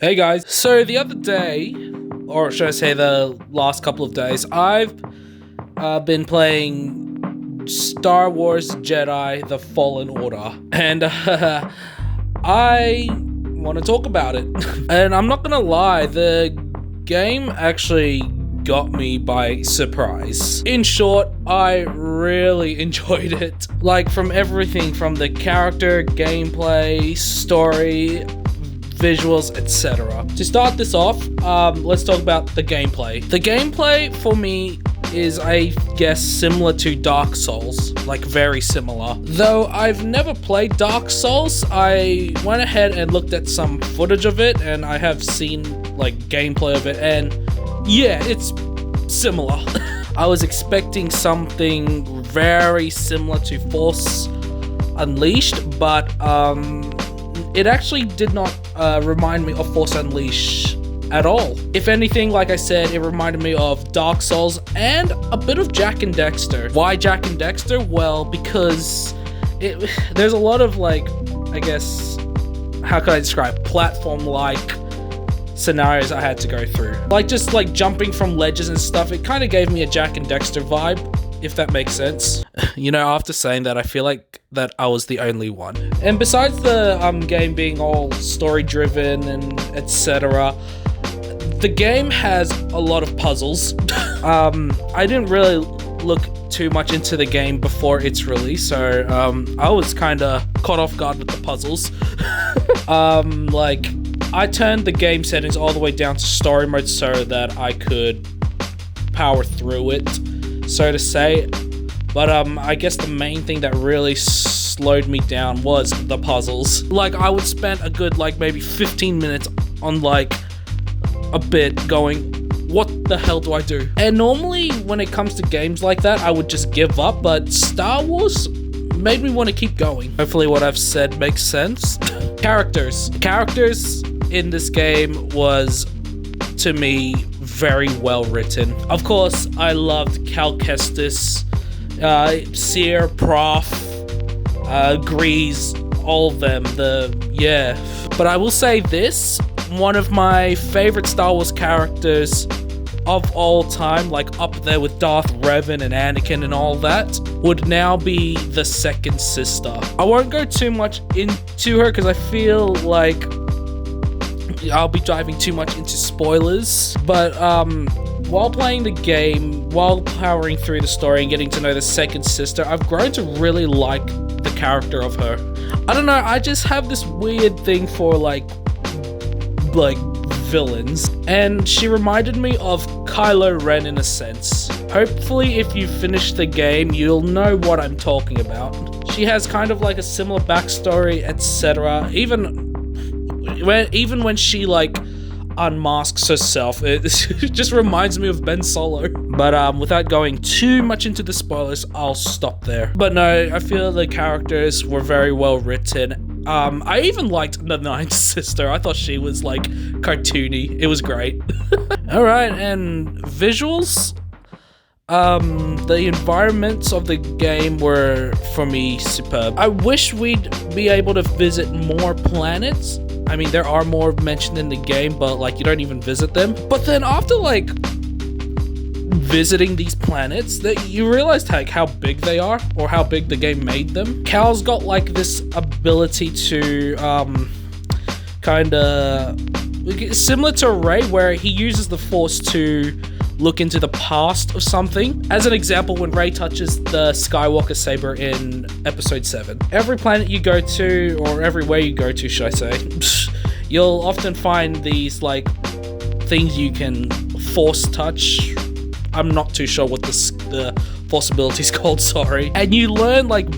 Hey guys, so the other day, or should I say the last couple of days, I've been playing Star Wars Jedi The Fallen Order, and I want to talk about it. And I'm not gonna lie, the game actually got me by surprise. In short, I really enjoyed it. Like, from everything from the character, gameplay, story, visuals, etc. To start this off, let's talk about the gameplay. The gameplay for me is, I guess, similar to Dark Souls, like very similar. Though I've never played Dark Souls, I went ahead and looked at some footage of it, and I have seen like gameplay of it, and yeah, it's similar. I was expecting something very similar to Force Unleashed, but it actually did not remind me of Force Unleashed at all. If anything, like I said, it reminded me of Dark Souls and a bit of Jak and Daxter. Why Jak and Daxter? Well, because there's a lot of, like, I guess, how could I describe, platform-like scenarios I had to go through. Like, just like jumping from ledges and stuff, it kind of gave me a Jak and Daxter vibe, if that makes sense. You know, after saying that, I feel like that I was the only one. And besides the game being all story-driven and etc., the game has a lot of puzzles. I didn't really look too much into the game before its release, so I was kind of caught off guard with the puzzles. Like, I turned the game settings all the way down to story mode so that I could power through it, so to say. But I guess the main thing that really slowed me down was the puzzles. Like, I would spend a good, like, maybe 15 minutes on, like, a bit going, what the hell do I do? And normally, when it comes to games like that, I would just give up, but Star Wars made me want to keep going. Hopefully what I've said makes sense. Characters in this game was, to me, very well written. Of course, I loved Cal Kestis, Seer, Prof, Grease, all of them, But I will say this, one of my favorite Star Wars characters of all time, like up there with Darth Revan and Anakin and all that, would now be the second sister. I won't go too much into her because I feel like I'll be diving too much into spoilers, but while playing the game, while powering through the story and getting to know the second sister, I've grown to really like the character of her. I don't know, I just have this weird thing for like villains, and she reminded me of Kylo Ren in a sense. Hopefully, if you finish the game, you'll know what I'm talking about. She has kind of like a similar backstory, etc. Even when she like unmasks herself, it just reminds me of Ben Solo. But without going too much into the spoilers, I'll stop there. But no, I feel the characters were very well written. I even liked the Ninth Sister. I thought she was like cartoony. It was great. Alright, and visuals? The environments of the game were, for me, superb. I wish we'd be able to visit more planets. I mean, there are more mentioned in the game, but like, you don't even visit them. But then after like visiting these planets, that you realize like how big they are, or how big the game made them. Cal's got like this ability to kind of similar to Rey, where he uses the Force to look into the past of something. As an example, when Rey touches the Skywalker saber in episode 7, every planet you go to, or everywhere you go to, should I say, you'll often find these like things you can Force touch. I'm not too sure what the Force ability is called, sorry. And you learn like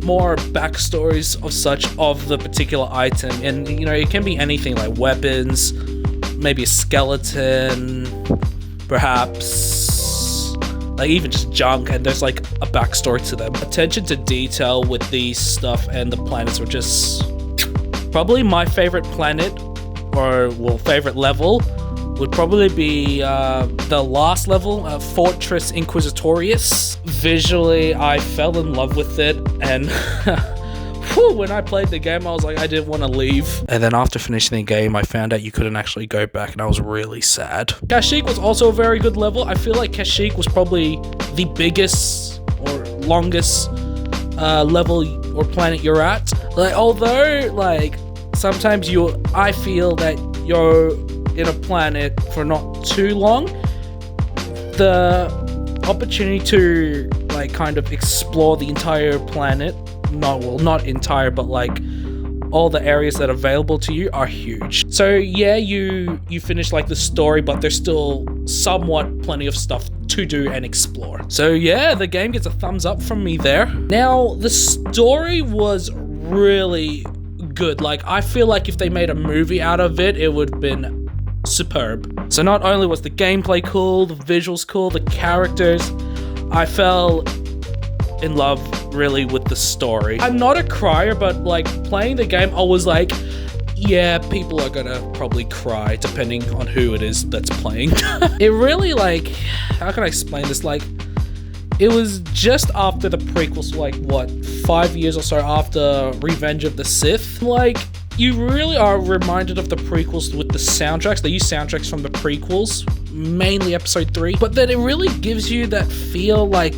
more backstories of such of the particular item, and you know, it can be anything like weapons, maybe a skeleton, perhaps like even just junk, and there's like a backstory to them. Attention to detail with these stuff and the planets were just probably my favorite planet, or well, favorite level would probably be the last level, Fortress Inquisitorius. Visually, I fell in love with it, and whew, when I played the game, I was like, I didn't want to leave. And then after finishing the game, I found out you couldn't actually go back, and I was really sad. Kashyyyk was also a very good level. I feel like Kashyyyk was probably the biggest or longest level or planet you're at. Like, although, like, sometimes I feel that you're in a planet for not too long, the opportunity to, like, kind of explore the entire planet, not entire, but like all the areas that are available to you are huge. So yeah, you finish like the story, but there's still somewhat plenty of stuff to do and explore. So yeah, the game gets a thumbs up from me there. Now, the story was really good. Like, I feel like if they made a movie out of it, it would have been superb. So not only was the gameplay cool, the visuals cool, the characters, I fell in love really with the story. I'm not a crier, but like playing the game, I was like, yeah, people are gonna probably cry depending on who it is that's playing. It really, like, how can I explain this? Like, it was just after the prequels, like what, 5 years or so after Revenge of the Sith. Like, you really are reminded of the prequels with the soundtracks. They use soundtracks from the prequels, mainly episode 3, but then it really gives you that feel like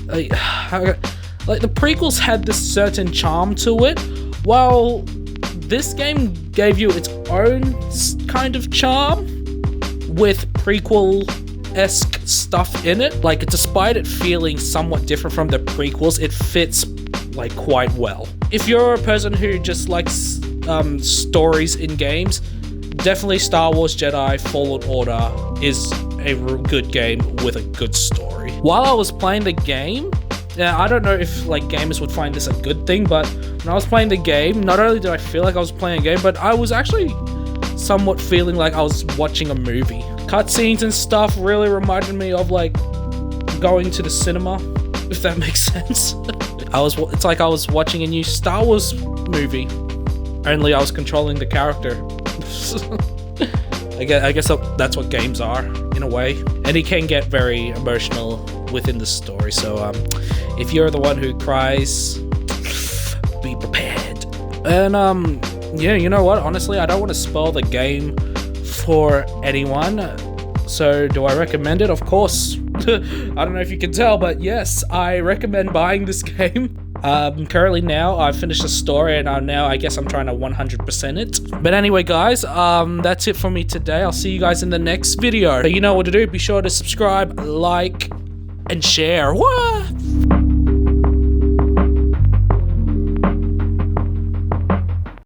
the prequels had this certain charm to it, while this game gave you its own kind of charm with prequel-esque stuff in it. Like, despite it feeling somewhat different from the prequels, it fits like quite well. If you're a person who just likes stories in games, definitely Star Wars Jedi Fallen Order is a good game with a good story. While I was playing the game, I don't know if like gamers would find this a good thing, but when I was playing the game, not only did I feel like I was playing a game, but I was actually somewhat feeling like I was watching a movie. Cutscenes and stuff really reminded me of like going to the cinema, if that makes sense. It's like I was watching a new Star Wars movie, only I was controlling the character. I guess that's what games are, in a way. And it can get very emotional within the story, so if you're the one who cries, be prepared. And yeah, you know what? Honestly, I don't want to spoil the game for anyone. So do I recommend it? Of course. I don't know if you can tell, but yes, I recommend buying this game. Currently now, I've finished the story, and now I guess I'm trying to 100% it. But anyway, guys, that's it for me today. I'll see you guys in the next video. So you know what to do. Be sure to subscribe, like, and share. What?